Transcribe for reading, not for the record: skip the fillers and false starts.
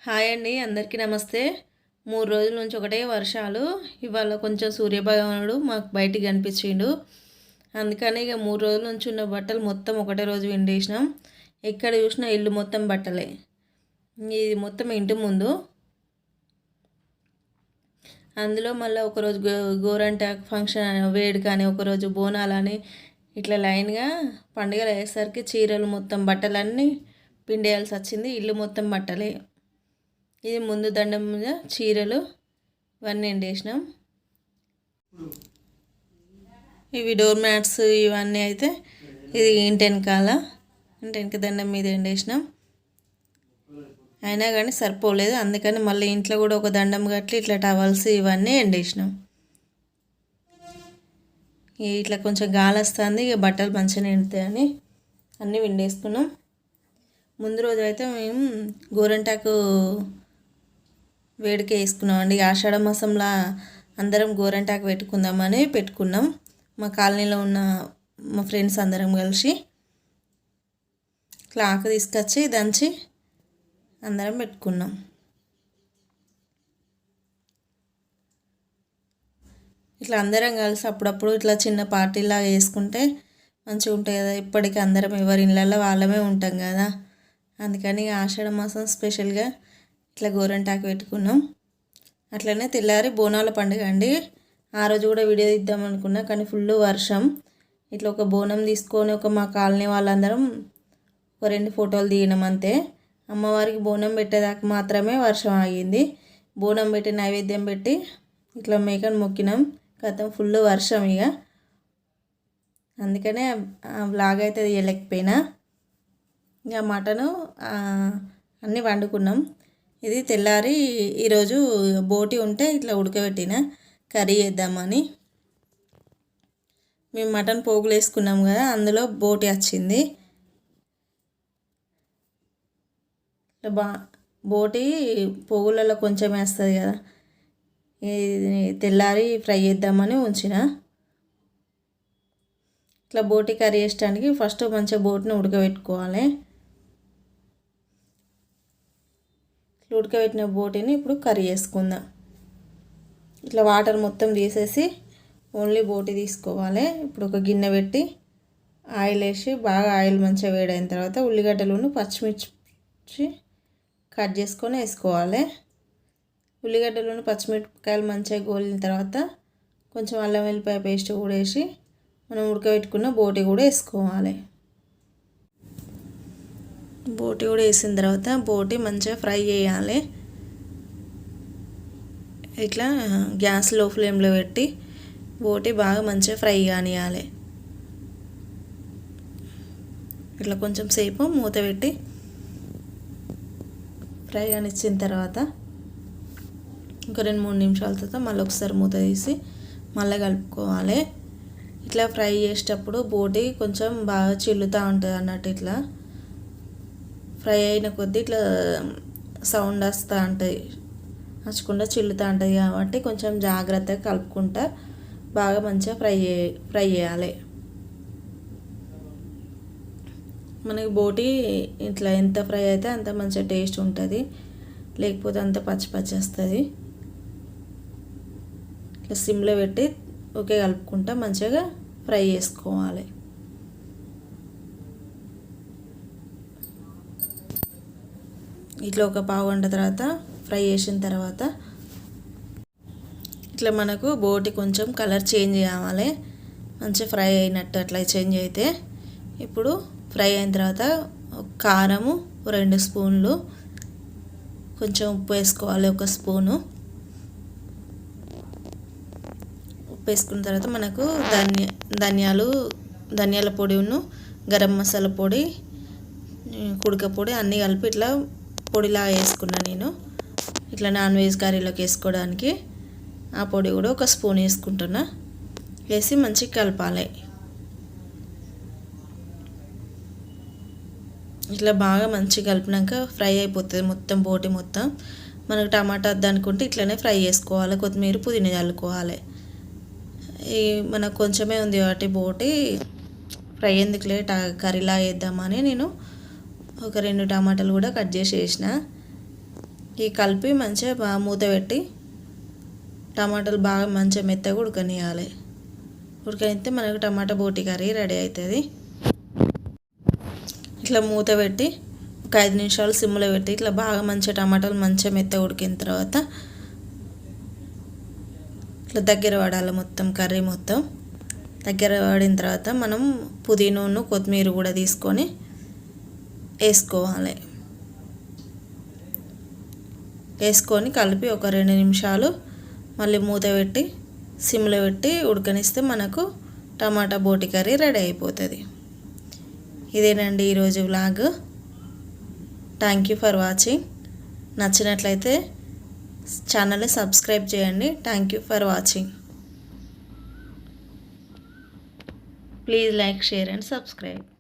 Hi అండి, అందరికీ నమస్తే. 3 రోజుల నుంచి ఒకటే వర్షాలు. ఇవాళ కొంచెం సూర్యభగవానుడు మాకు బయటికి కనిపించిండు. అందుకని ఇక 3 రోజుల నుంచి ఉన్న బట్టలు మొత్తం ఒకటే రోజు విండేసినాం. ఎక్కడ చూసినా ఇల్లు మొత్తం బట్టలే. ఇది మొత్తం ఇంటి ముందు. అందులో మళ్ళీ ఒకరోజు గోరంటాకు ఫంక్షన్ వేడుక అని, ఒకరోజు బోనాలని, ఇట్లా లైన్గా పండుగలు అయ్యేసరికి చీరలు మొత్తం బట్టలన్నీ పిండేయాల్సి వచ్చింది. ఇల్లు మొత్తం బట్టలే. ఇది ముందు దండం మీద చీరలు ఇవన్నీ ఎండేసినాం. ఇవి డోర్ మ్యాట్స్ ఇవన్నీ అయితే ఇది ఇంటి వెనక దండం మీద ఎండేసినాం. అయినా కానీ సరిపోలేదు, అందుకని మళ్ళీ ఇంట్లో కూడా ఒక దండం కట్టి ఇట్లా టవల్స్ ఇవన్నీ ఎండేసినాం. ఇట్లా కొంచెం గాలి వస్తుంది, ఇక బట్టలు మంచిగా ఎండుతాయని అన్నీ విండేసుకున్నాం. ముందు రోజు అయితే మేము గోరంటాకు వేడికి వేసుకున్నామండి. ఆషాఢ మాసంలో అందరం గోరంటాకు పెట్టుకుందామని పెట్టుకున్నాం. మా కాలనీలో ఉన్న మా ఫ్రెండ్స్ అందరం కలిసి ఇట్లా ఆకు తీసుకొచ్చి దంచి అందరం పెట్టుకున్నాం. ఇట్లా అందరం కలిసి అప్పుడప్పుడు ఇట్లా చిన్న పార్టీలా వేసుకుంటే మంచిగా ఉంటాయి కదా. ఇప్పటికీ అందరం ఎవరి ఇళ్ళల్లో వాళ్ళమే ఉంటాం కదా. అందుకని ఆషాఢ మాసం స్పెషల్గా ఇట్లా గోరంటాకు పెట్టుకున్నాం. అట్లనే తెల్లారి బోనాల పండుగ అండి. ఆ రోజు కూడా వీడియో తీద్దాం అనుకున్నా, కానీ ఫుల్ వర్షం. ఇట్లా ఒక బోనం తీసుకొని మా కాలనీ వాళ్ళందరం ఒక 2 ఫోటోలు దిగినాం అంతే. అమ్మవారికి బోనం పెట్టేదాకా మాత్రమే వర్షం ఆగింది. బోనం పెట్టి నైవేద్యం పెట్టి ఇట్లా మేకను మొక్కినాం. గతం ఫుల్ వర్షం. ఇక అందుకనే వ్లాగ్ అయితే తీయలేకపోయినా. ఇక మటను అన్నీ వండుకున్నాం. ఇది తెల్లారి ఈరోజు బోటి ఉంటే ఇట్లా ఉడకబెట్టిన కర్రీ చేద్దామని. మేము మటన్ పోగులు వేసుకున్నాం కదా, అందులో బోటి వచ్చింది. ఇట్లా బోటి పోగులలో కొంచెం వేస్తుంది కదా, ఇది తెల్లారి ఫ్రై చేద్దామని ఉంచిన. ఇట్లా బోటి కర్రీ వేయడానికి ఫస్ట్ మంచిగా బోటిని ఉడకబెట్టుకోవాలి. ఉడకబెట్టిన బోటిని ఇప్పుడు కర్రీ చేసుకుందాం. ఇట్లా వాటర్ మొత్తం తీసేసి ఓన్లీ బోటి తీసుకోవాలి. ఇప్పుడు ఒక గిన్నె పెట్టి ఆయిల్ వేసి బాగా ఆయిల్ మంచిగా వేడైన తర్వాత ఉల్లిగడ్డలను పచ్చిమిర్చి కట్ చేసుకొని వేసుకోవాలి. ఉల్లిగడ్డలను పచ్చిమిరపకాయలు మంచిగా గోలిన తర్వాత కొంచెం అల్లం వెల్లిపాయ పేస్ట్ కూడా వేసి మనం ఉడకబెట్టుకున్న బోటి కూడా వేసుకోవాలి. బోటి కూడా వేసిన తర్వాత బోటి మంచిగా ఫ్రై చేయాలి. ఇట్లా గ్యాస్ లో ఫ్లేమ్లో పెట్టి బోటి బాగా మంచిగా ఫ్రై కానియాలి. ఇట్లా కొంచెం సేపు మూత పెట్టి ఫ్రై కానిచ్చిన తర్వాత ఒక 2-3 నిమిషాల తర్వాత మళ్ళీ ఒకసారి మూత తీసి మళ్ళీ కలుపుకోవాలి. ఇట్లా ఫ్రై చేసేటప్పుడు బోటి కొంచెం బాగా చిల్లుతూ ఉంటుంది అన్నట్టు. ఇట్లా ఫ్రై అయిన కొద్దీ ఇట్లా సౌండ్ వస్తూ ఉంటుంది, నచ్చకుండా చిల్లుతూ ఉంటుంది. కాబట్టి కొంచెం జాగ్రత్తగా కలుపుకుంటా బాగా మంచిగా ఫ్రై చేయాలి. మనకి బోటి ఇట్లా ఎంత ఫ్రై అయితే అంత మంచిగా టేస్ట్ ఉంటుంది, లేకపోతే అంత పచ్చి పచ్చి వస్తుంది. ఇట్లా సిమ్లో పెట్టి ఓకే కలుపుకుంటా మంచిగా ఫ్రై చేసుకోవాలి. ఇట్లా ఒక పావు గంట తర్వాత ఫ్రై చేసిన తర్వాత ఇట్లా మనకు బోటి కొంచెం కలర్ చేంజ్ కావాలి, మంచిగా ఫ్రై అయినట్టు అట్లా చేంజ్ అయితే ఇప్పుడు ఫ్రై అయిన తర్వాత కారము 2 స్పూన్లు, కొంచెం ఉప్పు వేసుకోవాలి 1 స్పూను. ఉప్పు వేసుకున్న తర్వాత మనకు ధనియాల పొడిను, గరం మసాలా పొడి, కుడక పొడి అన్నీ కలిపి ఇట్లా పొడిలా వేసుకున్నా నేను. ఇట్లా నాన్ వెజ్ కర్రీలోకి వేసుకోవడానికి ఆ పొడి కూడా 1 స్పూన్ వేసుకుంటున్నా. వేసి మంచిగా కలపాలి. ఇట్లా బాగా మంచిగా కలిపినాక ఫ్రై అయిపోతుంది మొత్తం బోటి మొత్తం. మనకు టమాటా వద్దనుకుంటే ఇట్లనే ఫ్రై చేసుకోవాలి. కొత్తిమీర పుదీనా చల్లుకోవాలి. మనకు కొంచెమే ఉంది కాబట్టి బోటి ఫ్రై ఎందుకులే కర్రీలా వేద్దామని నేను ఒక 2 టమాటాలు కూడా కట్ చేసి వేసిన. ఈ కలిపి మంచిగా మూత పెట్టి టమాటాలు బాగా మంచిగా మెత్తగా ఉడకనియాలి. ఉడకనిస్తే మనకు టమాటా బోటి కర్రీ రెడీ అవుతుంది. ఇట్లా మూత పెట్టి ఒక 5 నిమిషాలు సిమ్లో పెట్టి ఇట్లా బాగా మంచిగా టమాటాలు మంచిగా మెత్తగా ఉడికిన తర్వాత ఇట్లా దగ్గర పడాలి. మొత్తం కర్రీ మొత్తం దగ్గర పడిన తర్వాత మనం పుదీనాను కొత్తిమీర కూడా తీసుకొని వేసుకోవాలి. వేసుకొని కలిపి ఒక 2 నిమిషాలు మళ్ళీ మూత పెట్టి సిమ్లో పెట్టి ఉడకనిస్తే మనకు టమాటా బోటి కర్రీ రెడీ అయిపోతుంది. ఇదేనండి ఈరోజు vlog. Thank you for watching. నచ్చినట్లయితే ఛానల్ని సబ్స్క్రైబ్ చేయండి. Thank you for watching. Please like, share and subscribe.